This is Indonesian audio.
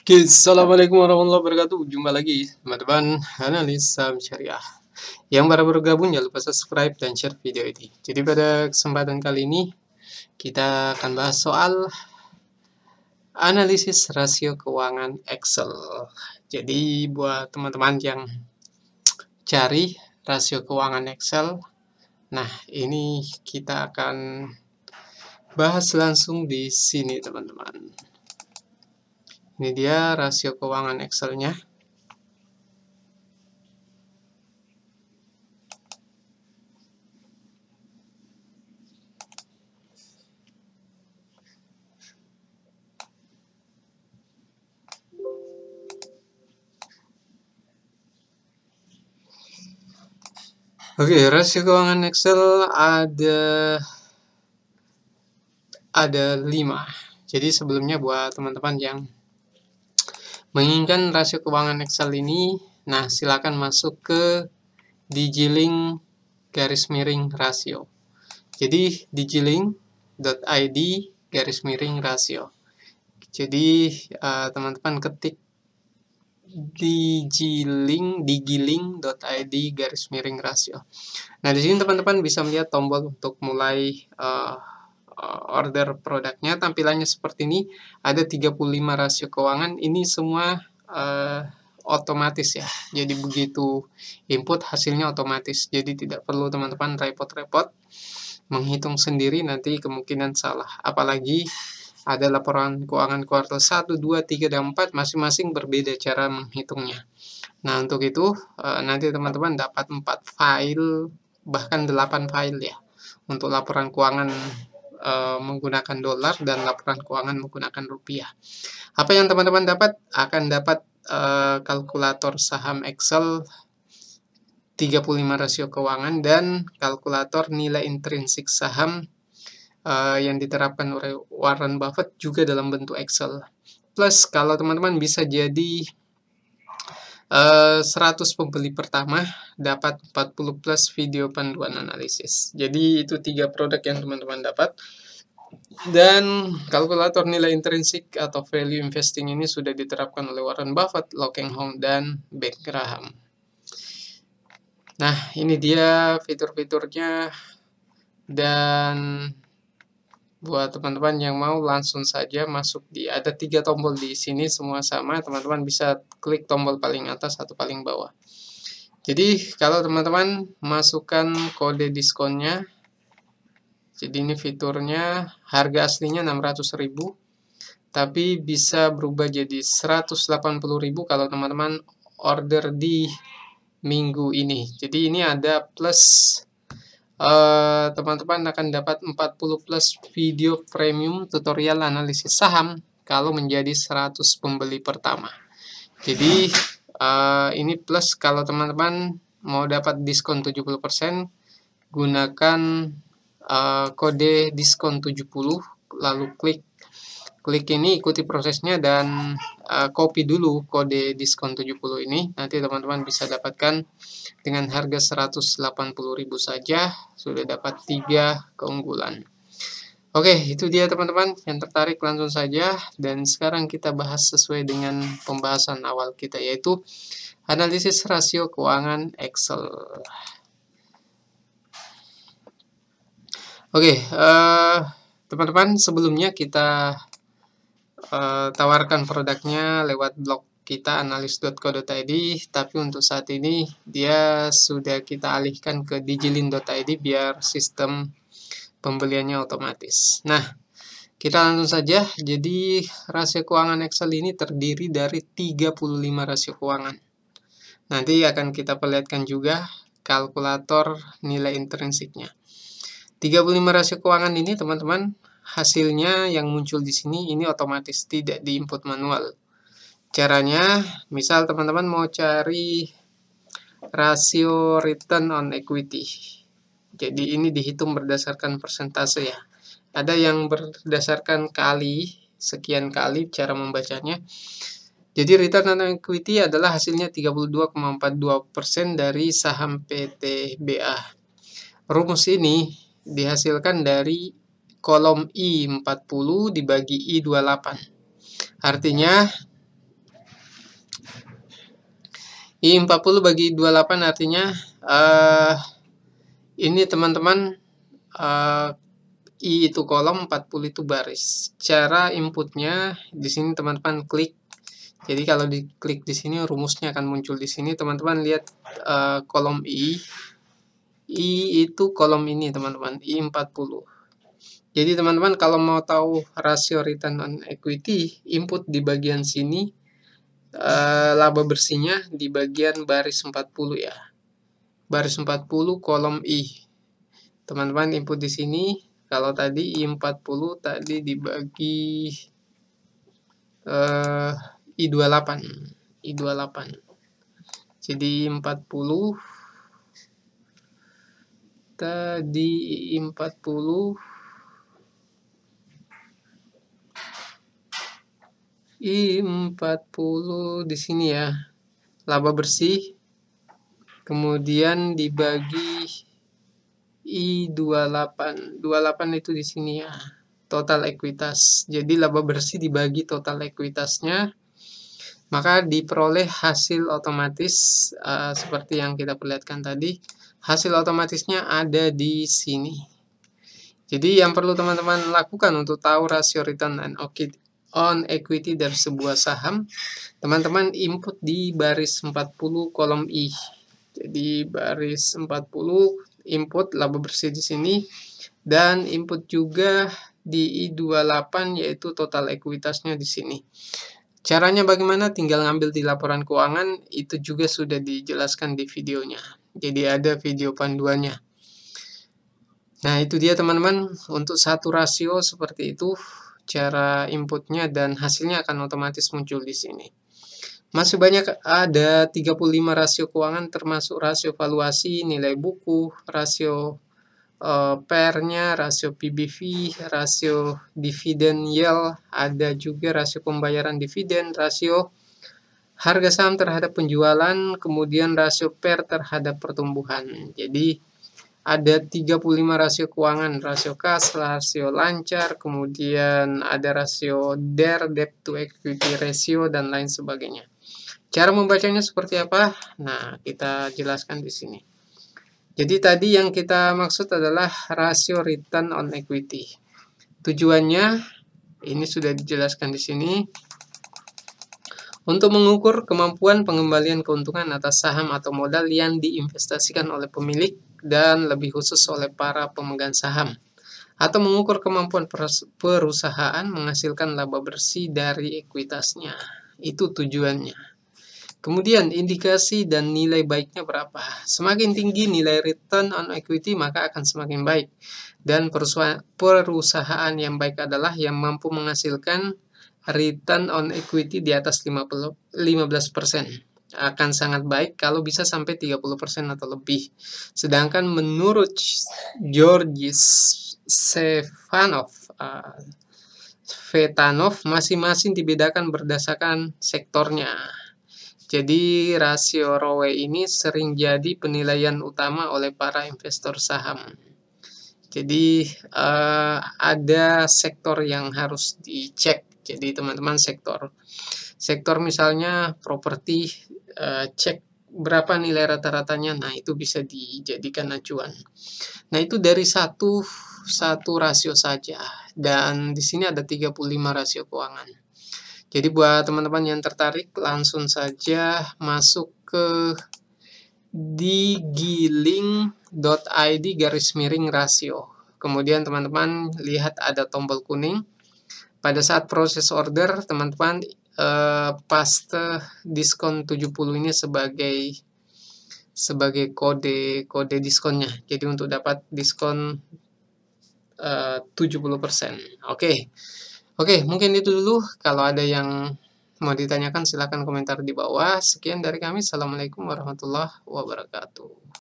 Oke, assalamualaikum warahmatullahi wabarakatuh. Jumpa lagi teman-teman analis saham syariah. Yang baru bergabung jangan lupa subscribe dan share video ini. Jadi pada kesempatan kali ini kita akan bahas soal analisis rasio keuangan Excel. Jadi buat teman-teman yang cari rasio keuangan Excel, nah ini kita akan bahas langsung di sini teman-teman. Ini dia rasio keuangan Excel-nya. Oke, rasio keuangan Excel ada 5. Jadi sebelumnya buat teman-teman yang menginginkan rasio keuangan Excel ini, nah silakan masuk ke Digilink _rasio. Jadi digilink.id _rasio. Jadi teman-teman ketik digilink.id _rasio. Nah, di sini teman-teman bisa melihat tombol untuk mulai order produknya. Tampilannya seperti ini. Ada 35 rasio keuangan. Ini semua otomatis ya. Jadi begitu input hasilnya otomatis. Jadi tidak perlu teman-teman repot-repot menghitung sendiri, nanti kemungkinan salah. Apalagi ada laporan keuangan kuartal 1, 2, 3, dan 4, masing-masing berbeda cara menghitungnya. Nah, untuk itu nanti teman-teman dapat 4 file, bahkan 8 file ya, untuk laporan keuangan menggunakan dolar dan laporan keuangan menggunakan rupiah. Apa yang teman-teman dapat? Akan dapat kalkulator saham Excel 35 rasio keuangan dan kalkulator nilai intrinsik saham yang diterapkan oleh Warren Buffett juga dalam bentuk Excel. Plus kalau teman-teman bisa jadi 100 pembeli pertama dapat 40 plus video panduan analisis. Jadi itu 3 produk yang teman-teman dapat. Dan kalkulator nilai intrinsik atau value investing ini sudah diterapkan oleh Warren Buffett, Low Keng Hong, dan Ben Graham. Nah, ini dia fitur-fiturnya. Dan buat teman-teman yang mau langsung saja masuk ada 3 tombol di sini, semua sama. Teman-teman bisa klik tombol paling atas atau paling bawah. Jadi kalau teman-teman masukkan kode diskonnya, jadi ini fiturnya, harga aslinya 600.000, tapi bisa berubah jadi 180.000 kalau teman-teman order di minggu ini. Jadi ini ada plus teman-teman akan dapat 40 plus video premium tutorial analisis saham kalau menjadi 100 pembeli pertama. Jadi ini plus kalau teman-teman mau dapat diskon 70%, gunakan kode diskon 70, lalu klik ini, ikuti prosesnya, dan copy dulu kode diskon 70 ini. Nanti teman-teman bisa dapatkan dengan harga 180.000 saja, sudah dapat 3 keunggulan. Oke, itu dia teman-teman. Yang tertarik langsung saja. Dan sekarang kita bahas sesuai dengan pembahasan awal kita, yaitu analisis rasio keuangan Excel. Oke, teman-teman, sebelumnya kita tawarkan produknya lewat blog kita analis.co.id, tapi untuk saat ini dia sudah kita alihkan ke digilink.id biar sistem pembeliannya otomatis. Nah, kita langsung saja. Jadi rasio keuangan Excel ini terdiri dari 35 rasio keuangan. Nanti akan kita perlihatkan juga kalkulator nilai intrinsiknya. 35 rasio keuangan ini teman-teman, hasilnya yang muncul di sini ini otomatis, tidak diinput manual. Caranya, misal teman-teman mau cari rasio return on equity. Jadi ini dihitung berdasarkan persentase ya. Ada yang berdasarkan kali, sekian kali cara membacanya. Jadi return on equity adalah hasilnya 32,42% dari saham PTBA. Rumus ini dihasilkan dari kolom I40 dibagi I28. Artinya I40 bagi 28 artinya ini teman-teman, I itu kolom, 40 itu baris. Cara inputnya di sini teman-teman klik. Jadi kalau diklik di sini rumusnya akan muncul di sini. Teman-teman lihat kolom I. I itu kolom ini teman-teman, I40. Jadi teman-teman kalau mau tahu rasio return on equity, input di bagian sini, laba bersihnya di bagian baris 40 ya. Baris 40 kolom I. Teman-teman input di sini. Kalau tadi I40 tadi dibagi I28. Jadi I40 tadi I40 di sini ya. Laba bersih. Kemudian dibagi I28. 28 itu di sini ya. Total ekuitas. Jadi laba bersih dibagi total ekuitasnya, maka diperoleh hasil otomatis seperti yang kita perlihatkan tadi. Hasil otomatisnya ada di sini. Jadi yang perlu teman-teman lakukan untuk tahu rasio return on equity dari sebuah saham, teman-teman input di baris 40 kolom I. Jadi baris 40 input laba bersih di sini, dan input juga di I28 yaitu total ekuitasnya di sini. Caranya bagaimana? Tinggal ngambil di laporan keuangan, itu juga sudah dijelaskan di videonya. Jadi ada video panduannya. Nah, itu dia teman-teman, untuk satu rasio seperti itu cara inputnya, dan hasilnya akan otomatis muncul di sini. Masih banyak, ada 35 rasio keuangan termasuk rasio valuasi, nilai buku, rasio PER-nya, rasio PBV, rasio dividen yield, ada juga rasio pembayaran dividen, rasio harga saham terhadap penjualan, kemudian rasio PER terhadap pertumbuhan. Jadi ada 35 rasio keuangan, rasio kas, rasio lancar, kemudian ada rasio DER, debt to equity ratio, dan lain sebagainya. Cara membacanya seperti apa? Nah, kita jelaskan di sini. Jadi tadi yang kita maksud adalah rasio return on equity. Tujuannya ini sudah dijelaskan di sini. Untuk mengukur kemampuan pengembalian keuntungan atas saham atau modal yang diinvestasikan oleh pemilik dan lebih khusus oleh para pemegang saham. Atau mengukur kemampuan perusahaan menghasilkan laba bersih dari ekuitasnya. Itu tujuannya. Kemudian indikasi dan nilai baiknya berapa. Semakin tinggi nilai return on equity maka akan semakin baik. Dan perusahaan yang baik adalah yang mampu menghasilkan return on equity di atas 15%. Akan sangat baik kalau bisa sampai 30% atau lebih. Sedangkan menurut Georgi Stefanov, masing-masing dibedakan berdasarkan sektornya. Jadi rasio ROE ini sering jadi penilaian utama oleh para investor saham. Jadi ada sektor yang harus dicek. Jadi teman-teman sektor misalnya properti, cek berapa nilai rata-ratanya. Nah, itu bisa dijadikan acuan. Nah, itu dari satu rasio saja. Dan di sini ada 35 rasio keuangan. Jadi buat teman-teman yang tertarik, langsung saja masuk ke digiling.id/rasio. Kemudian teman-teman lihat ada tombol kuning. Pada saat proses order, teman-teman paste diskon 70 ini sebagai kode diskonnya. Jadi untuk dapat diskon 70%. Oke, mungkin itu dulu. Kalau ada yang mau ditanyakan silahkan komentar di bawah. Sekian dari kami. Assalamualaikum warahmatullahi wabarakatuh.